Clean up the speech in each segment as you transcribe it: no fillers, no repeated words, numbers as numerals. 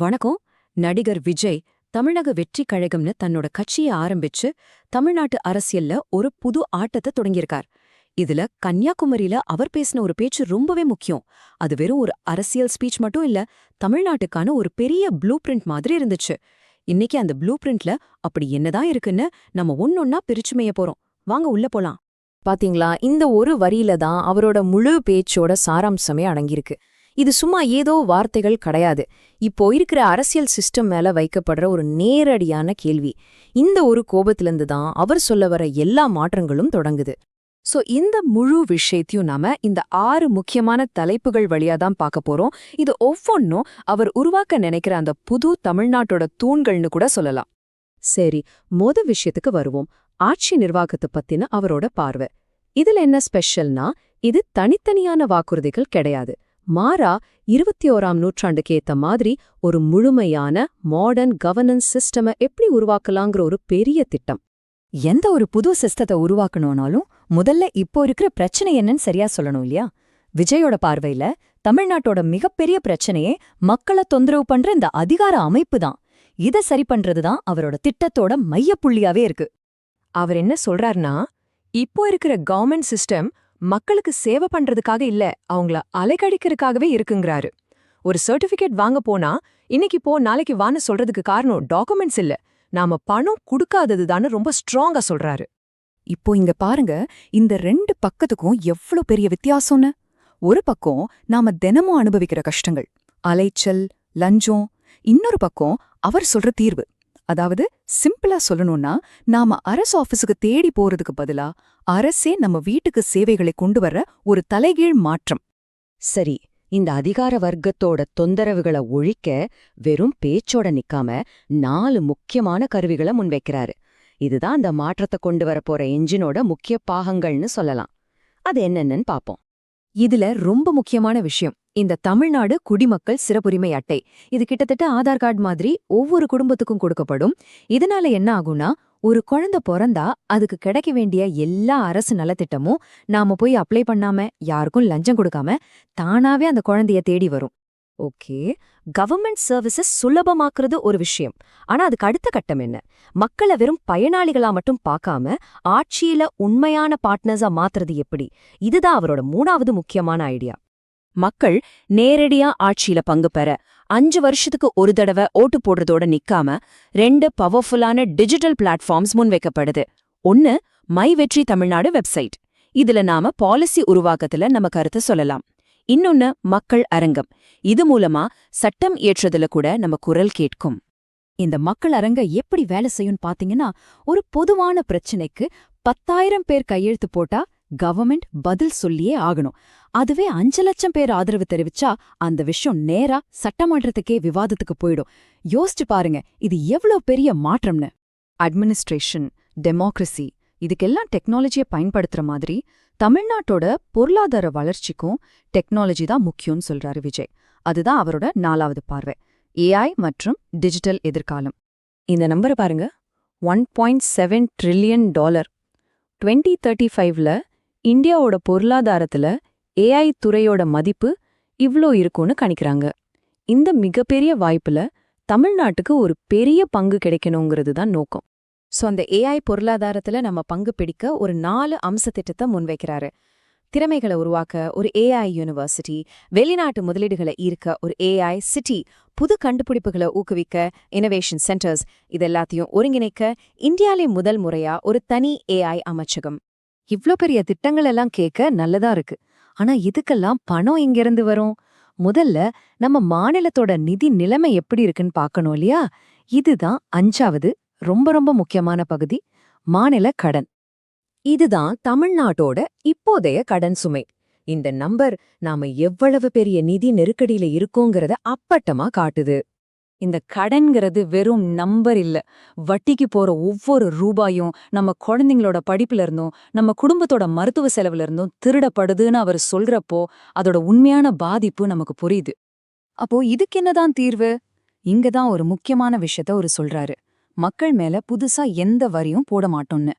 வணக்கம். நடிகர் விஜய் தமிழக வெற்றி கழகம்னு தன்னோட கட்சியை ஆரம்பிச்சு தமிழ்நாட்டு அரசியல்ல ஒரு புது ஆட்டத்தை தொடங்கியிருக்கார். இதுல கன்னியாகுமரியில அவர் பேசின ஒரு பேச்சு ரொம்பவே முக்கியம். அது வெறும் ஒரு அரசியல் ஸ்பீச் மட்டும் இல்ல, தமிழ்நாட்டுக்கான ஒரு பெரிய ப்ளூ பிரிண்ட் மாதிரி இருந்துச்சு. இன்னைக்கு அந்த ப்ளூ பிரிண்ட்ல அப்படி என்னதான் இருக்குன்னு நம்ம ஒன்னொன்னா பிரிச்சு மேய போறோம். வாங்க உள்ள போலாம். பாத்தீங்களா, இந்த ஒரு வரியில தான் அவரோட முழு பேச்சோட சாராம்சமே அடங்கியிருக்கு. இது சும்மா ஏதோ வார்த்தைகள் கிடையாது. இப்போ இருக்கிற அரசியல் சிஸ்டம் மேல வைக்கப்படுற ஒரு நேரடியான கேள்வி. இந்த ஒரு கோபத்திலிருந்து தான் அவர் சொல்ல வர எல்லா மாற்றங்களும் தொடங்குது. சோ இந்த முழு விஷயத்தையும் நாம இந்த 6 முக்கியமான தலைப்புகள் வழியா தான் பார்க்க போறோம். இது ஒவ்வொன்னும் அவர் உருவாக்க நினைக்கிற அந்த புது தமிழ்நாட்டோட தூண்கள்னு கூட சொல்லலாம். சரி, விஷயத்துக்கு வருவோம். ஆட்சி நிர்வாகத்தை பத்தின அவரோட பார்வை. இதுல என்ன ஸ்பெஷல்னா, இது தனித்தனியான வாக்குறுதிகள் கிடையாது. மாறா 21ஆம் நூற்றாண்டுக்கு ஏத்த மாதிரி ஒரு முழுமையான மாடர்ன் கவர்னன்ஸ் சிஸ்டமை எப்படி உருவாக்கலாங்கிற ஒரு பெரிய திட்டம். எந்த ஒரு புது சிஸ்டத்தை உருவாக்கணும்னாலும் முதல்ல இப்போ இருக்கிற பிரச்சனை என்னன்னு சரியா சொல்லணும் இல்லையா? விஜயோட பார்வையில தமிழ்நாட்டோட மிகப்பெரிய பிரச்சனையே மக்களை தொந்தரவு பண்ற இந்த அதிகார அமைப்பு தான். இதை சரி பண்றதுதான் அவரோட திட்டத்தோட மையப்புள்ளியாவே இருக்கு. அவர் என்ன சொல்றாருன்னா, இப்போ இருக்கிற கவர்மெண்ட் சிஸ்டம் மக்களுக்கு சேவை பண்றதுக்காக இல்ல, அவங்கள அலைக்கழிக்கிறதுக்காகவே இருக்குங்கிறாரு. ஒரு சர்டிபிகேட் வாங்க போனா இன்னைக்கு போ நாளைக்கு வான்னு சொல்றதுக்கு காரணம் டாக்குமெண்ட்ஸ் இல்ல, நாம பணம் கொடுக்காததுதான்னு ரொம்ப ஸ்ட்ராங்கா சொல்றாரு. இப்போ இங்க பாருங்க, இந்த 2 பக்கத்துக்கும் எவ்வளவு பெரிய வித்தியாசம்னு. ஒரு பக்கம் நாம தினமும் அனுபவிக்கிற கஷ்டங்கள், அலைச்சல், லஞ்சம். இன்னொரு பக்கம் அவர் சொல்ற தீர்வு. அதாவது சிம்பிளா சொல்லணும்னா, நாம அரசு ஆபீஸுக்கு தேடி போறதுக்கு பதிலா அரசே நம்ம வீட்டுக்கு சேவைகளை கொண்டு வர்ற ஒரு தலைகீழ் மாற்றம். சரி, இந்த அதிகார வர்க்கத்தோட தொந்தரவுகளை ஒழிக்க வெறும் பேச்சோட நிக்காம 4 முக்கியமான கருவிகளை முன்வைக்கிறாரு. இதுதான் அந்த மாற்றத்தை கொண்டு வரப்போற என்ஜினோட முக்கிய பாகங்கள்னு சொல்லலாம். அது என்னென்னு பாப்போம். இதுல ரொம்ப முக்கியமான விஷயம் இந்த தமிழ்நாடு குடிமக்கள் சிறப்புரிமை அட்டை. இது கிட்டத்தட்ட ஆதார் கார்டு மாதிரி ஒவ்வொரு குடும்பத்துக்கும் கொடுக்கப்படும். இதனால என்ன ஆகும்னா, ஒரு குழந்தை பிறந்தா அதுக்கு கிடைக்க வேண்டிய எல்லா அரசு நலத்திட்டமும் நாம போய் அப்ளை பண்ணாம யாருக்கும் லஞ்சம் கொடுக்காம தானாவே அந்த குழந்தைய தேடி வரும். ஓகே, கவர்மெண்ட் சர்வீசஸ் சுலபமாக்குறது ஒரு விஷயம். ஆனா அதுக்கு அடுத்த கட்டம் என்ன? மக்களை வெறும் பயனாளிகளா மட்டும் பார்க்காம ஆட்சியில உண்மையான பார்ட்னர்ஸா மாத்துறது எப்படி? இதுதான் அவரோட 3வது முக்கியமான ஐடியா. மக்கள் நேரடியா ஆட்சியில பங்கு பெற 5 வருஷத்துக்கு ஒரு தடவை ஓட்டு போடுறதோட நிக்காம 2 பவர்ஃபுல்லான டிஜிட்டல் பிளாட்ஃபார்ம்ஸ் முன்வைக்கப்படுது. ஒன்னு மை வெற்றி தமிழ்நாடு வெப்சைட். இதுல நாம பாலிசி உருவாக்கத்துல நம்ம கருத்தை சொல்லலாம். இன்னொன்னு மக்கள் அரங்கம். இது மூலமா சட்டம் இயற்றுறதுல கூட நம்ம குரல் கேட்கும். இந்த மக்கள் அரங்க எப்படி வேலை செய்யும் பாத்தீங்கன்னா, ஒரு பொதுவான பிரச்சனைக்கு 10,000 பேர் கையெழுத்து போட்டா கவர்மெண்ட் பதில் சொல்லியே ஆகணும். அதுவே 5 லட்சம் பேர் ஆதரவு தெரிவிச்சா அந்த விஷயம் நேரா சட்டமன்றத்துக்கே விவாதத்துக்கு போயிடும். யோசிச்சு பாருங்க, இது எவ்வளவு பெரிய மாற்றம்னு. அட்மினிஸ்ட்ரேஷன், டெமோக்ரஸி, இதுக்கெல்லாம் டெக்னாலஜியை பயன்படுத்துற மாதிரி தமிழ்நாட்டோட பொருளாதார வளர்ச்சிக்கும் டெக்னாலஜி தான் முக்கியம்னு சொல்றாரு விஜய். அதுதான் அவரோட 4வது பார்வை, ஏஐ மற்றும் டிஜிட்டல் எதிர்காலம். இந்த நம்பரை பாருங்க, $1.7 ட்ரில்லியன். 2035ல இந்தியாவோட பொருளாதாரத்துல ஏஐ துறையோட மதிப்பு இவ்ளோ இருக்கும்னு கணிக்கிறாங்க. இந்த மிகப்பெரிய வாய்ப்புல தமிழ்நாட்டுக்கு ஒரு பெரிய பங்கு கிடைக்கணுங்கிறது தான் நோக்கம். சோ அந்த ஏஐ பொருளாதாரத்துல நம்ம பங்கு பிடிக்க ஒரு 4 அம்ச திட்டத்தை முன்வைக்கிறாரு. திறமைகளை உருவாக்க ஒரு ஏஐ யூனிவர்சிட்டி, வெளிநாட்டு முதலீடுகளை ஈர்க்க ஒரு ஏஐ சிட்டி, புது கண்டுபிடிப்புகளை ஊக்குவிக்க இனோவேஷன் சென்டர்ஸ், இதெல்லாத்தையும் ஒருங்கிணைக்க இந்தியாலே முதல் முறையா ஒரு தனி ஏஐ அமைச்சகம். இவ்ளோ பெரிய திட்டங்கள் எல்லாம் கேட்க நல்லதா இருக்கு. ஆனா இதுக்கெல்லாம் பணம் எங்கிருந்து வரும்? முதல்ல நம்ம மாநிலத்தோட நிதி நிலைமை எப்படி இருக்குன்னு பார்க்கணும் இல்லையா? இதுதான் 5வது ரொம்ப ரொம்ப முக்கியமான பகுதி, மாநில கடன். இதுதான் தமிழ்நாட்டோட இப்போதைய கடன் சுமை. இந்த நம்பர் நாம எவ்வளவு பெரிய நிதி நெருக்கடியில இருக்கோங்கிறத அப்பட்டமா காட்டுது. இந்த கடன்கிறது வெறும் நம்பர் இல்ல, வட்டிக்கு போற ஒவ்வொரு ரூபாயும் நம்ம குழந்தைங்களோட படிப்புல இருந்தும் நம்ம குடும்பத்தோட மருத்துவ செலவுல இருந்தும் திருடப்படுதுன்னு அவர் சொல்றப்போ அதோட உண்மையான பாதிப்பு நமக்கு புரியுது. அப்போ இதுக்கு என்னதான் தீர்வு? இங்கதான் ஒரு முக்கியமான விஷயத்த அவர் சொல்றாரு. மக்கள் மேல புதுசா எந்த வரியும் போட மாட்டோம்னு.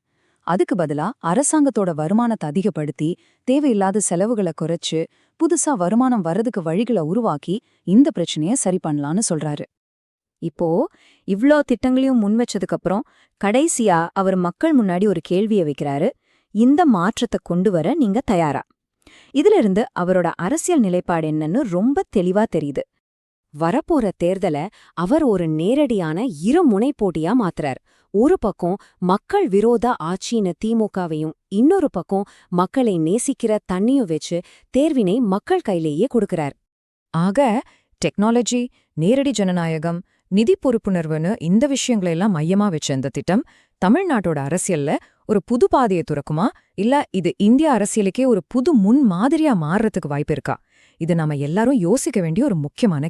அதுக்கு பதிலா அரசாங்கத்தோட வருமானத்தை அதிகப்படுத்தி தேவையில்லாத செலவுகளை குறைச்சு புதுசா வருமானம் வர்றதுக்கு வழிகளை உருவாக்கி இந்த பிரச்சனைய சரி பண்ணலான்னு சொல்றாரு. இப்போ இவ்ளோ திட்டங்களையும் முன் வச்சதுக்கு அப்புறம் கடைசியா அவர் மக்கள் முன்னாடி ஒரு கேள்வியை வைக்கிறாரு. இந்த மாற்றத்தை கொண்டு வர நீங்க தயாரா? இதிலிருந்து அவரோட அரசியல் நிலைப்பாடு என்னன்னு ரொம்ப தெளிவா தெரியுது. வரப்போற தேர்தல அவர் ஒரு நேரடியான இருமுனை போட்டியா மாத்துறார். ஒரு பக்கம் மக்கள் விரோத ஆட்சின்னு திமுகவையும், இன்னொரு பக்கம் மக்களை நேசிக்கிற தண்ணியும் வச்சு தேர்வினை மக்கள் கையிலேயே கொடுக்கறார். ஆக டெக்னாலஜி, நேரடி ஜனநாயகம், நிதி பொறுப்புணர்வுன்னு இந்த விஷயங்களெல்லாம் மையமா வச்ச இந்த திட்டம் தமிழ்நாட்டோட அரசியல்ல ஒரு புது பாதையை துறக்குமா, இல்ல இது இந்திய அரசியலுக்கே ஒரு புது முன் மாதிரியா மாறுறதுக்கு வாய்ப்பு இருக்கா? இது நாம எல்லாரும் யோசிக்க வேண்டிய ஒரு முக்கியமான